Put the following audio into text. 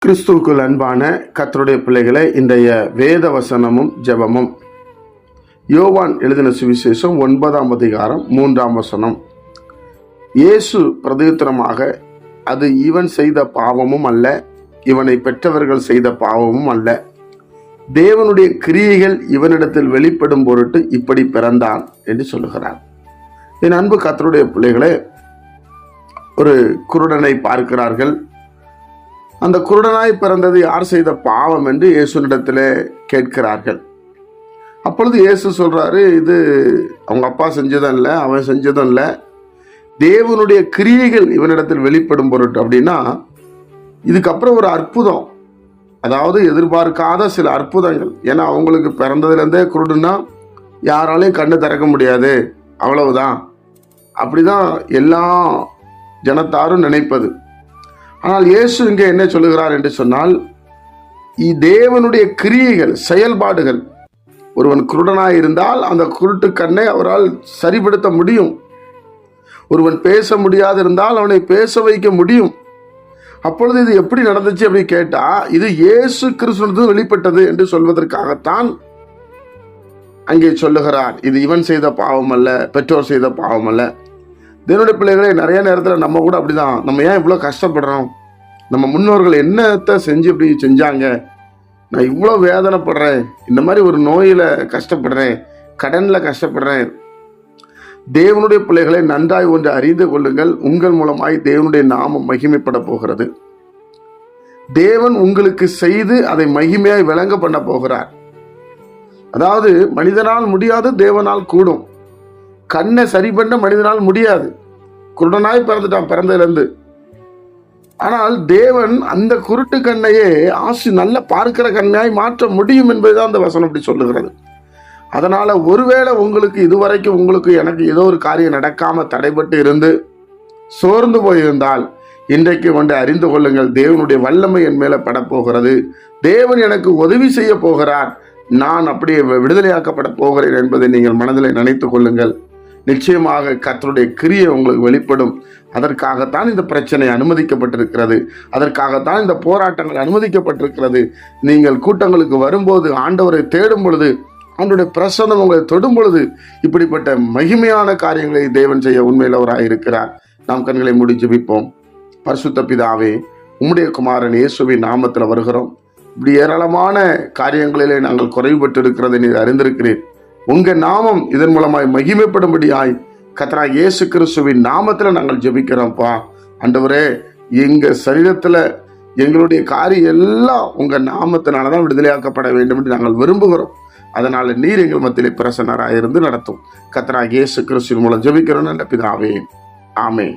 கிறிஸ்துவுக்குள் அன்பான கர்த்தருடைய பிள்ளைகளை, இன்றைய வேத வசனமும் ஜெபமும் யோவான் எழுதின சுவிசேஷம் 9ஆம் அதிகாரம் 3ஆம் வசனம். இயேசு பிரதியுத்தரமாக, அது இவன் செய்த பாவமும் அல்ல, இவனை பெற்றவர்கள் செய்த பாவமும் அல்ல, தேவனுடைய கிரியைகள் இவனிடத்தில் வெளிப்படும் பொருட்டு இப்படி பிறந்தான் என்று சொல்லுகிறார். என் அன்பு கர்த்தருடைய பிள்ளைகளே, ஒரு குருடனை பார்க்கிறார்கள். அந்த குருடனாய் பிறந்தது யார் செய்த பாவம் என்று இயேசுனிடத்தில் கேட்கிறார்கள். அப்பொழுது இயேசு சொல்றாரு, இது அவங்க அப்பா செஞ்சதும் இல்லை, அவன் செஞ்சதும் இல்லை, தேவனுடைய கிரியைகள் இவனிடத்தில் வெளிப்படும் பொருட்டு. அப்படின்னா இதுக்கப்புறம் ஒரு அற்புதம், அதாவது எதிர்பார்க்காத சில அற்புதங்கள். ஏன்னா அவங்களுக்கு பிறந்ததுலேருந்தே குருடுன்னா யாராலையும் கண்ணு திறக்க முடியாது, அவ்வளவுதான். அப்படிதான் எல்லா ஜனத்தாரும் நினைப்பது. ஆனால் இயேசு இங்கே என்ன சொல்லுகிறார் என்று சொன்னால், தேவனுடைய கிரியைகள், செயல்பாடுகள். ஒருவன் குருடனாய் இருந்தால் அந்த குருட்டு கண்ணை அவரால் சரிப்படுத்த முடியும். ஒருவன் பேச முடியாது இருந்தால் அவனை பேச வைக்க முடியும். அப்பொழுது இது எப்படி நடந்துச்சு அப்படி கேட்டா, இது இயேசு கிறிஸ்து வெளிப்பட்டது என்று சொல்வதற்காகத்தான் அங்கே சொல்லுகிறார். இது இவன் செய்த பாவம் அல்ல, பெற்றோர் செய்த பாவம் அல்ல. தேவனுடைய பிள்ளைகளே, நிறைய நேரத்தில் நம்ம கூட அப்படிதான். நம்ம ஏன் இவ்வளோ கஷ்டப்படுறோம்? நம்ம முன்னோர்கள் என்னத்தை செஞ்சு இப்படி செஞ்சாங்க? நான் இவ்வளோ வேதனைப்படுறேன், இந்த மாதிரி ஒரு நோயில் கஷ்டப்படுறேன், கடனில் கஷ்டப்படுறேன். தேவனுடைய பிள்ளைகளை நன்றாய் ஒன்று அறிந்து கொள்ளுங்கள். உங்கள் மூலமாய் தேவனுடைய நாமம் மகிமைப்பட போகிறது. தேவன் உங்களுக்கு செய்து அதை மகிமையாய் விளங்க பண்ண போகிறார். அதாவது மனிதனால் முடியாது, தேவனால் கூடும். கண்ணை சரி பண்ண மனிதனால் முடியாது. குருடனாய் பிறந்துட்டான் பிறந்ததுலேருந்து. ஆனால் தேவன் அந்த குருட்டு கண்ணையே நல்ல பார்க்கிற கண்ணாய் மாற்ற முடியும் என்பதுதான் அந்த வசனம் அப்படி சொல்லுகிறது. அதனால ஒருவேளை உங்களுக்கு இதுவரைக்கும் உங்களுக்கு எனக்கு ஏதோ ஒரு காரியம் நடக்காம தடைபட்டு இருந்து சோர்ந்து போயிருந்தால், இன்றைக்கு கொண்டு அறிந்து கொள்ளுங்கள், தேவனுடைய வல்லமை என் மேல பட போகிறது. தேவன் எனக்கு உதவி செய்ய போகிறார். நான் அப்படியே விடுதலையாக்கப்பட போகிறேன் என்பதை நீங்கள் மனதில் நினைத்து கொள்ளுங்கள். நிச்சயமாக கர்த்தருடைய கிரியை உங்களுக்கு வெளிப்படும். அதற்காகத்தான் இந்த பிரச்சனை அனுமதிக்கப்பட்டிருக்கிறது. அதற்காகத்தான் இந்த போராட்டங்கள் அனுமதிக்கப்பட்டிருக்கிறது. நீங்கள் கூட்டங்களுக்கு வரும்போது, ஆண்டவரை தேடும் பொழுது, ஆண்டவருடைய பிரசன்னம் உங்களை தொடும் பொழுது, இப்படிப்பட்ட மகிமையான காரியங்களை தேவன் செய்ய உண்மையிலவராக இருக்கிறார். நாம் கண்களை மூடி ஜெபிப்போம். பரிசுத்த பிதாவே, உம்முடைய குமாரன் இயேசுவின் நாமத்தில் வருகிறோம். இப்படி ஏராளமான காரியங்களிலே நாங்கள் குறைபட்டு இருக்கிறதை நீர் அறிந்திருக்கிறீர். உங்க நாமம் இதன் மூலமாய் மகிமைப்படும்படியாய் கர்த்தராகிய இயேசு கிறிஸ்துவின் நாமத்தில் நாங்கள் ஜெபிக்கிறோம்ப்பா. ஆண்டவரே, எங்க சரீரத்துல எங்களுடைய காரியம் எல்லாம் உங்க நாமத்தினாலதான் விடுதலையாக்கப்பட வேண்டும் என்று நாங்கள் விரும்புகிறோம். அதனால நீர் எங்கள் மத்தியிலே பிரசன்னராயிருந்து நடத்தும். கர்த்தராகிய இயேசு கிறிஸ்துவின் மூலம் ஜெபிக்கிறோம் நல்ல பிதாவே, ஆமென்.